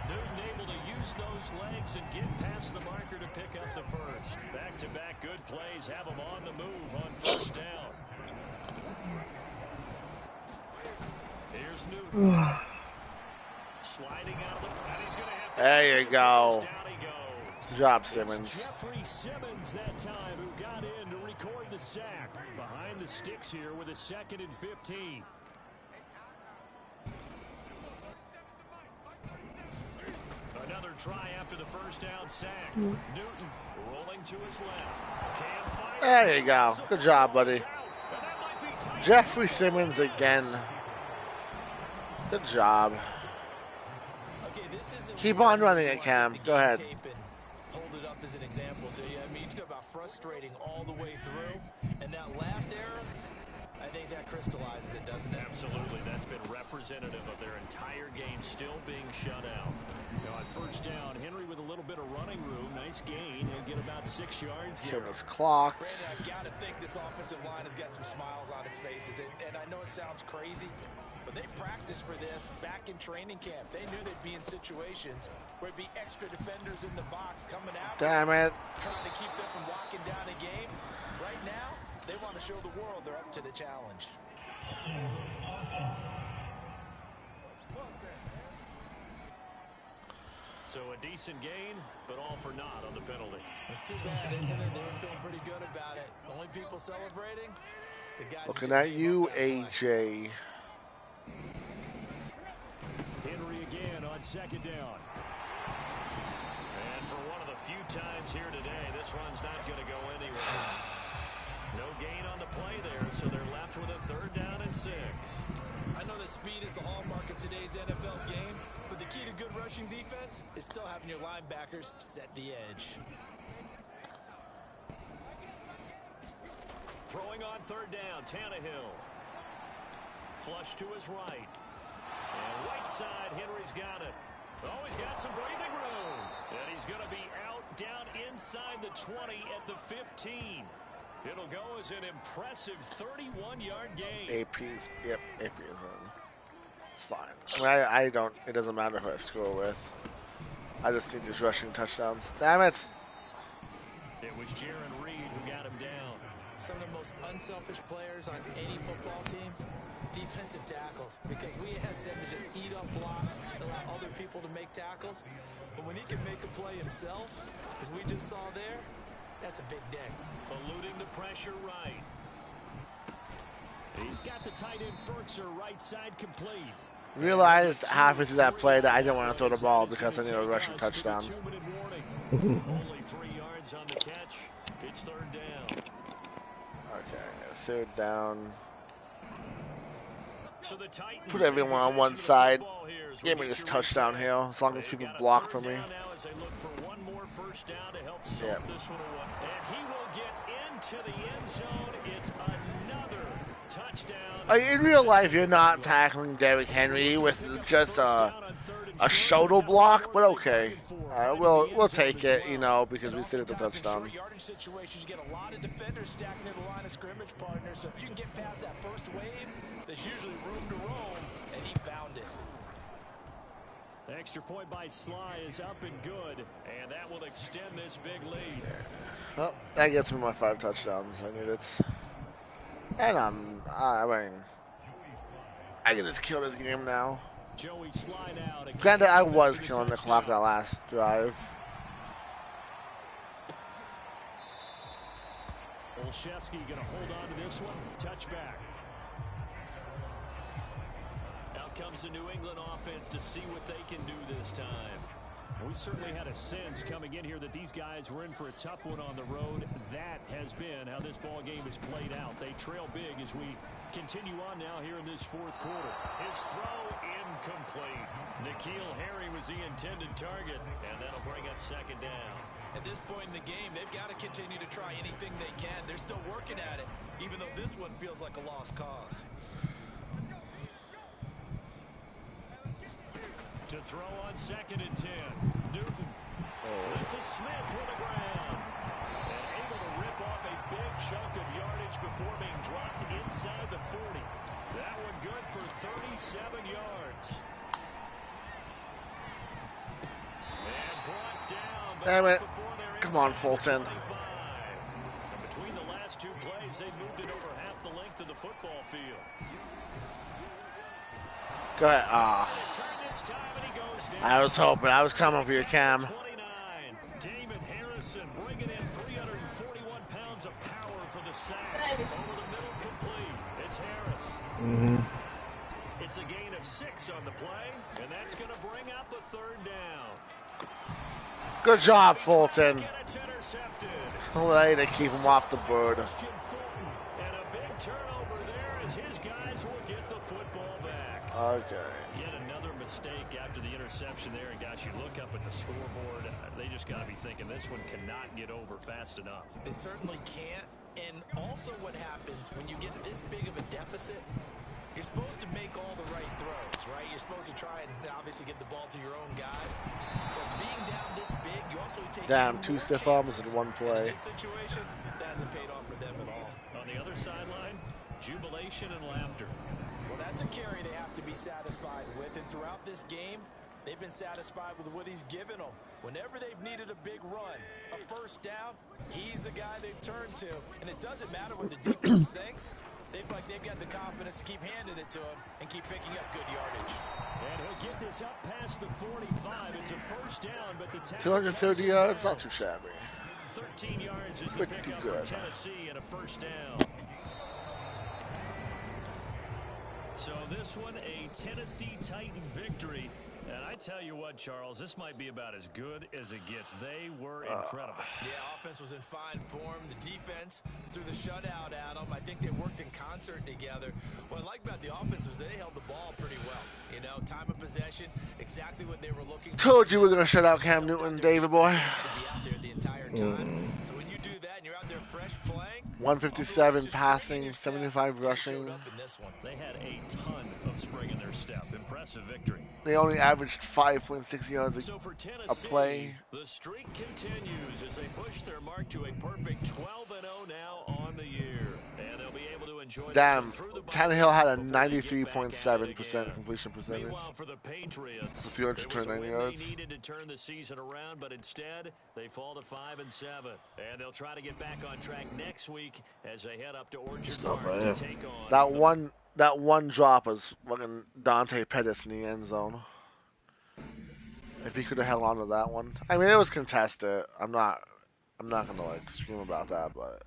Newton able to use those legs and get past the marker to pick up the first. Back-to-back good plays have them on the move on first down. Here's Newton. Sliding out of the, and he's going to have to. There you go. Down he goes. Good job, Simmons. It's Jeffrey Simmons that time who got in to record the sack. Behind the sticks here with a 2nd and 15. Another try after the first down sack. Newton rolling to his left. Can fire. There you go. Good job, buddy. Jeffrey Simmons again. Good job. Okay, this isn't Keep on running it, Cam. Go ahead. Hold it up as an example, do you? I mean, talk about frustrating all the way through. And that last error, I think that crystallizes it, doesn't it? Absolutely. That's been representative of their entire game still being shut out. Now on first down, Henry with a little bit of running room. Nice gain. He'll get about 6 yards there. Kill his clock. Brandon, I've got to think this offensive line has got some smiles on its faces. And I know it sounds crazy, but they practiced for this back in training camp. They knew they'd be in situations where it'd be extra defenders in the box coming after Damn it. trying to keep them from locking down a game. Right now, they want to show the world they're up to the challenge. So a decent gain, but all for naught on the penalty. It's too bad, isn't it? They were feeling pretty good about it. The only people celebrating, the guys Looking at you, AJ. Henry again on 2nd down. And for one of the few times here today, this run's not going to go anywhere. No gain on the play there, so they're left with a 3rd down and 6. I know that speed is the hallmark of today's NFL game, but the key to good rushing defense is still having your linebackers set the edge. Throwing on 3rd down, Tannehill. Flush to his right. And right side, Henry's got it. Oh, he's got some breathing room. And he's going to be out down inside the 20 at the 15. It'll go as an impressive 31-yard gain. AP's, yep, AP is in. It's fine. I mean, I don't, it doesn't matter who I score with. I just need these rushing touchdowns. Damn it! It was Jaron Reed who got him down. Some of the most unselfish players on any football team, defensive tackles, because we ask them to just eat up blocks and allow other people to make tackles. But when he can make a play himself, as we just saw there, that's a big day. Eluding the pressure right. He's got the tight end Fertzer right side complete. Realized halfway through that play that I didn't want to throw the ball because I needed a rushing touchdown. Only 3 yards on the catch. It's 3rd down. Okay, 3rd down. So the Titans Put everyone on one side. Give me this touchdown here, as long as people block for me. Yep. And he will get into the end zone. It's another touchdown. In real life, you're not tackling Derrick Henry with just a shoulder block, but okay. We'll take it, you know, because we still get the touchdown. Yardage situations, you get a lot of defenders stacking near the line of scrimmage, partner. So if you can get past that first wave, there's usually room to roam, and he found it. The extra point by Sly is up and good, and that will extend this big lead. Well, that gets me my 5 touchdowns. I need it. And I mean, I can just kill this game now. Joey Sly now. Granted, I was killing the clock that last drive. Olszewski going to hold on to this one. Touchback. Out comes the New England offense to see what they can do this time. We certainly had a sense coming in here that these guys were in for a tough one on the road. That has been how this ball game is played out. They trail big as we continue on now here in this 4th quarter. His throw incomplete. N'Keal Harry was the intended target, and that'll bring up 2nd down. At this point in the game, they've got to continue to try anything they can. They're still working at it, even though this one feels like a lost cause. To throw on 2nd and 10. Newton. This is Smith to the ground. And able to rip off a big chunk of yardage before being dropped inside the 40. That one good for 37 yards. And brought down. Damn it. Come Come on, Fulton. And between the last two plays, they moved it over half the length of the football field. Go ahead. I was hoping. I was coming for your Cam. 29. Damon Harrison bringing in 341 pounds of power for the sack. Over the middle, complete. It's Harris. It's a gain of 6 on the play, and that's going to bring up a third down. Good job, Fulton. Way to keep him off the board. And a big turnover there as his guys will get the football back. Okay. Yet another mistake after the interception there, and guys, you look up at the scoreboard, they just got to be thinking this one cannot get over fast enough. It certainly can't. And also what happens when you get this big of a deficit, you're supposed to make all the right throws, right? You're supposed to try and obviously get the ball to your own guys. But being down this big, you also take Damn, 2 stiff arms in one play. In this situation, that hasn't paid off for them at all. On the other sideline, jubilation and laughter. Well, that's a carry they have to be satisfied with. And throughout this game, they've been satisfied with what he's given them. Whenever they've needed a big run, a first down, he's the guy they've turned to. And it doesn't matter what the defense thinks. They've got the confidence to keep handing it to him and keep picking up good yardage. And he'll get this up past the 45. It's a first down, but the 230 yards, not too shabby. 13 yards is the pickup for Tennessee and a first down. So this one, a Tennessee Titan victory. And I tell you what, Charles, this might be about as good as it gets. They were incredible. Yeah, offense was in fine form. The defense threw the shutout at them. I think they worked in concert together. What I like about the offense was they held the ball pretty well. You know, time of possession, exactly what they were looking for. Told you we were going to shut out Cam Newton, David boy. To be out there the entire time. So when you do that and you're out there fresh playing, 157 passing, 75 rushing. They had a ton of spring in their step. Impressive victory. They only averaged 5.6 yards So for Tennessee, a play. The streak continues as they push their mark to a perfect 12-0 now on the year. And they'll be able to enjoy Damn, Tannehill had a 93.7% completion percentage. Meanwhile, for the Patriots, with 329 yards. They needed to turn the season around, but instead they fall to 5-7. And they'll try to get back on track next week as they head up to Orchard Park to take on that one drop was fucking Dante Pettis in the end zone. If he could have held on to that one. I mean, it was contested. I'm not gonna like scream about that, but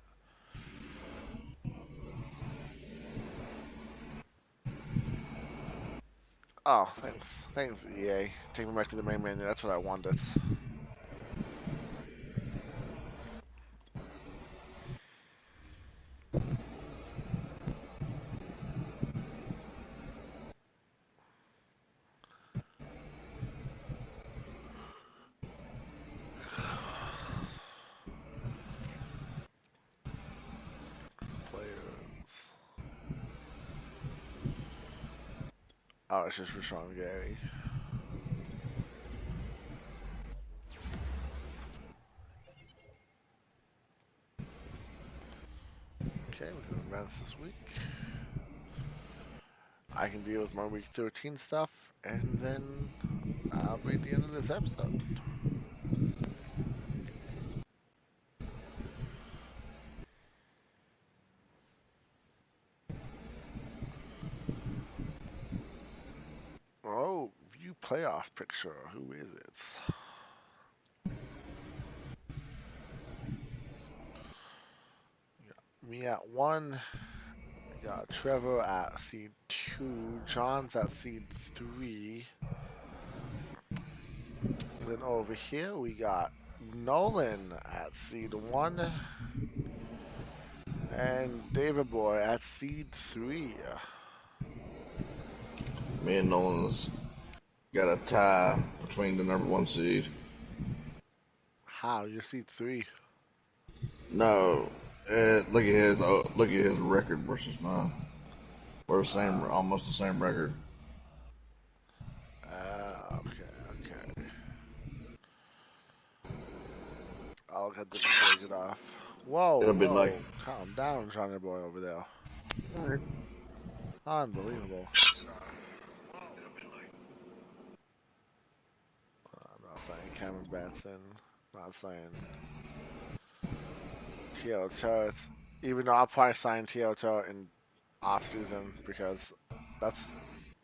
oh, thanks EA. Take me back to the main menu. That's what I wanted. Oh, it's just for Sean Gary. Okay, we're going to advance this week. I can deal with my week 13 stuff, and then I'll be at the end of this episode. Oh, view playoff picture. Who is it? Me at 1. We got Trevor at seed 2. John's at seed 3. And then over here we got Nolan at seed 1. And David Boy at seed 3. Me and Nolan's got a tie between the number 1 seed. How? You're seed 3. No, look at his record versus mine. We're almost the same record. Okay. I'll get this break it off. Whoa, It'll be like, calm down, Johnny Boy over there. Alright. Unbelievable. No, sorry, Cameron Batson. Not saying Toyota. Even though I'll probably sign Toyota in off season because that's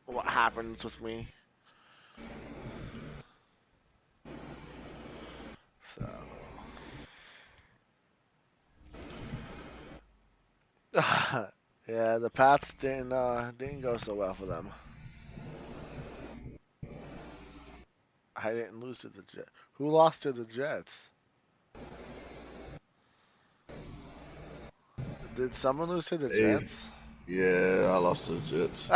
what happens with me. So yeah, the Pats didn't go so well for them. I didn't lose to the Jets. Who lost to the Jets? Did someone lose to the Jets? Yeah, I lost to the Jets.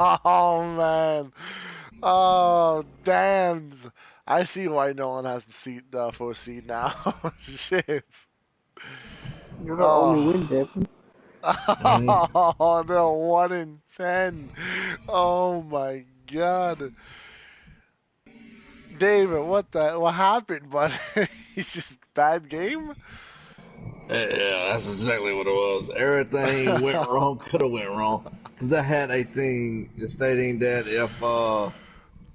Oh man. Oh damn. I see why Nolan has the 4th seed now. Shit. You're the only win, David. Oh, they're 1-10. Oh my god. David, what happened, bud? He's just bad game? Yeah, that's exactly what it was. Everything went wrong, could have went wrong. Because I had a thing stating that if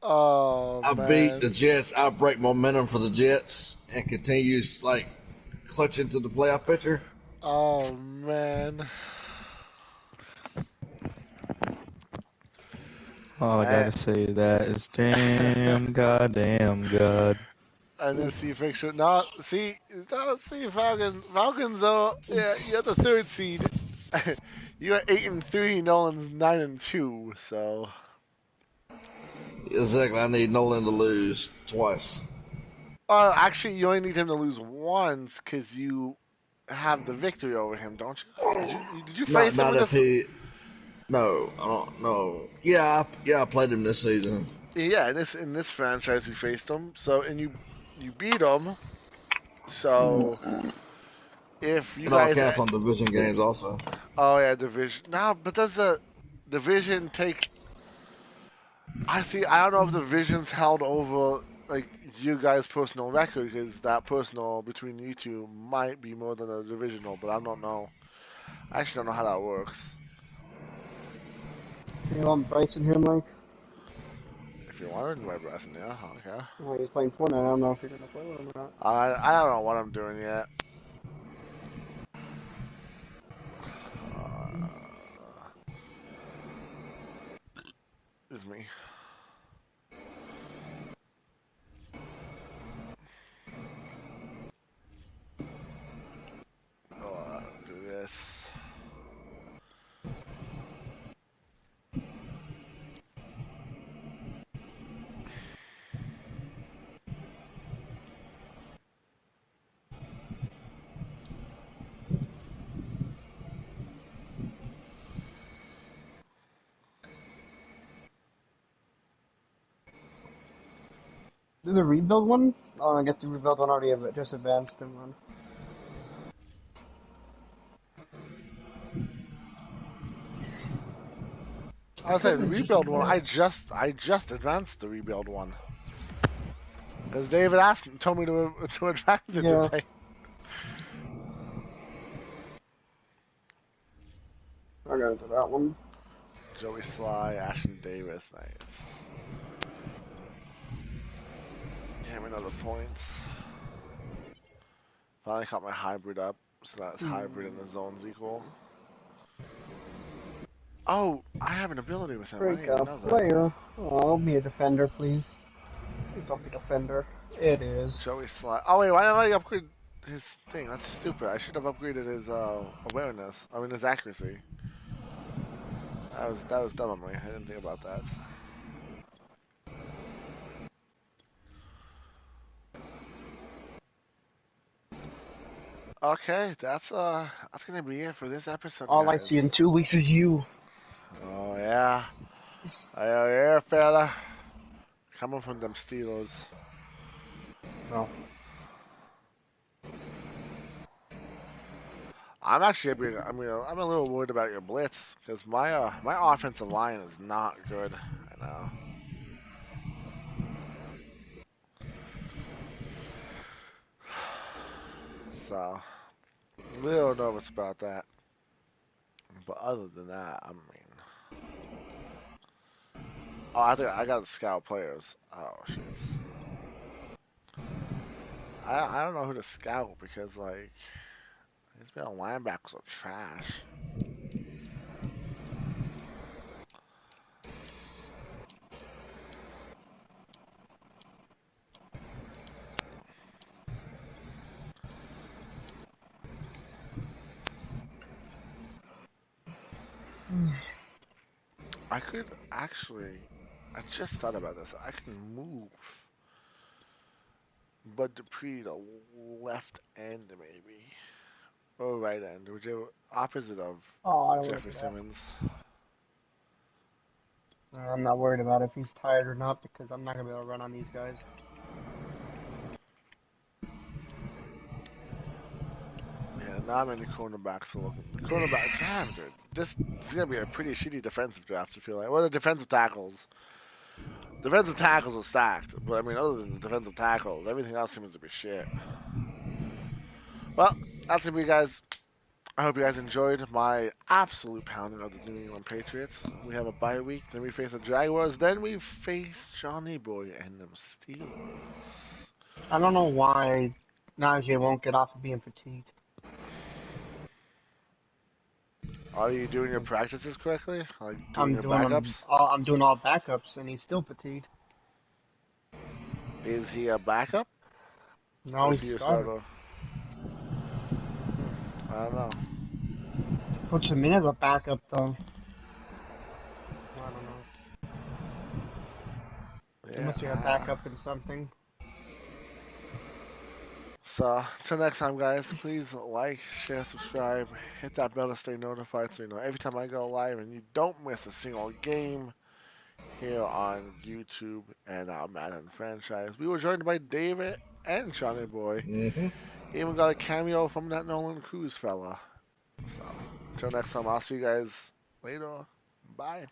Oh I beat the man. Jets, I break momentum for the Jets and continues like clutching to the playoff picture. Oh man. All I gotta say that is damn goddamn god. NFC fixture. No, see, Falcons. Yeah, you're the 3rd seed. You're 8-3. Nolan's 9-2. So. Exactly, I need Nolan to lose twice. Actually, you only need him to lose once because you have the victory over him, don't you? Did you face him Not in if this? he. No, I don't know. I played him this season. Yeah, in this franchise you faced him. So and you beat him. So if you It all guys, counts on division games also. oh yeah, division. No, but does the division take? I see. I don't know if the division's held over like you guys' personal record because that personal between you two might be more than a divisional, but I don't know. I actually don't know how that works. You want Bryson here, Mike? If you want to invite Bryson, yeah, okay. Oh, he's playing Fortnite. I don't know if you're gonna play with him or not. I don't know what I'm doing yet. Is me. Do this. Do the rebuild one? Oh, I guess the rebuild one already just advanced in one. I was saying the rebuild one. I just advanced the rebuild one because David told me to advance it Yeah. today. I got into that one. Joey Sly, Ashton Davis, nice. Damn, another points. Finally caught my hybrid up, so that's hybrid and the zone's equal. Oh, I have an ability with him. I didn't Break even up know that. player. Oh, I'll be a defender, please. Please don't be defender. It is. Joey Sly. Oh wait, why did I upgrade his thing? That's stupid. I should have upgraded his awareness. I mean his accuracy. That was dumb of me. I didn't think about that. Okay, that's gonna be it for this episode, All I guys. see in 2 weeks is you. Oh yeah, yeah, fella. Coming from them Steelers. Oh. I'm actually, I'm a little worried about your blitz because my offensive line is not good. I know. So, a little nervous about that. But other than that, I mean, oh, I think I got to scout players. Oh shit. I don't know who to scout because like these middle linebackers are trash. I could actually. I just thought about this. I can move Bud Dupree to left end maybe. Or right end, whichever opposite of Oh, I don't look Jeffrey at that. Simmons. I'm not worried about if he's tired or not because I'm not gonna be able to run on these guys. Yeah, not many cornerbacks are looking. The cornerback, damn, dude. This is gonna be a pretty shitty defensive draft. I feel like. Well, the defensive tackles. Defensive tackles are stacked, but I mean, other than the defensive tackles, everything else seems to be shit. Well, that's it, you guys. I hope you guys enjoyed my absolute pounding of the New England Patriots. We have a bye week, then we face the Jaguars, then we face Johnny Boy and them Steelers. I don't know why Najee won't get off of being fatigued. Are you doing your practices correctly? Like doing I'm your doing them. backups? I'm doing all backups, and he's still fatigued. Is he a backup No, or is he's he your starter. starter? I don't know. Puts him in as a backup though. I don't know. He Yeah. must be a backup in something. So, till next time, guys, please like, share, subscribe, hit that bell to stay notified so you know every time I go live and you don't miss a single game here on YouTube and our Madden franchise. We were joined by David and Johnny Boy. Mm-hmm. Even got a cameo from that Nolan Cruz fella. So, till next time, I'll see you guys later. Bye.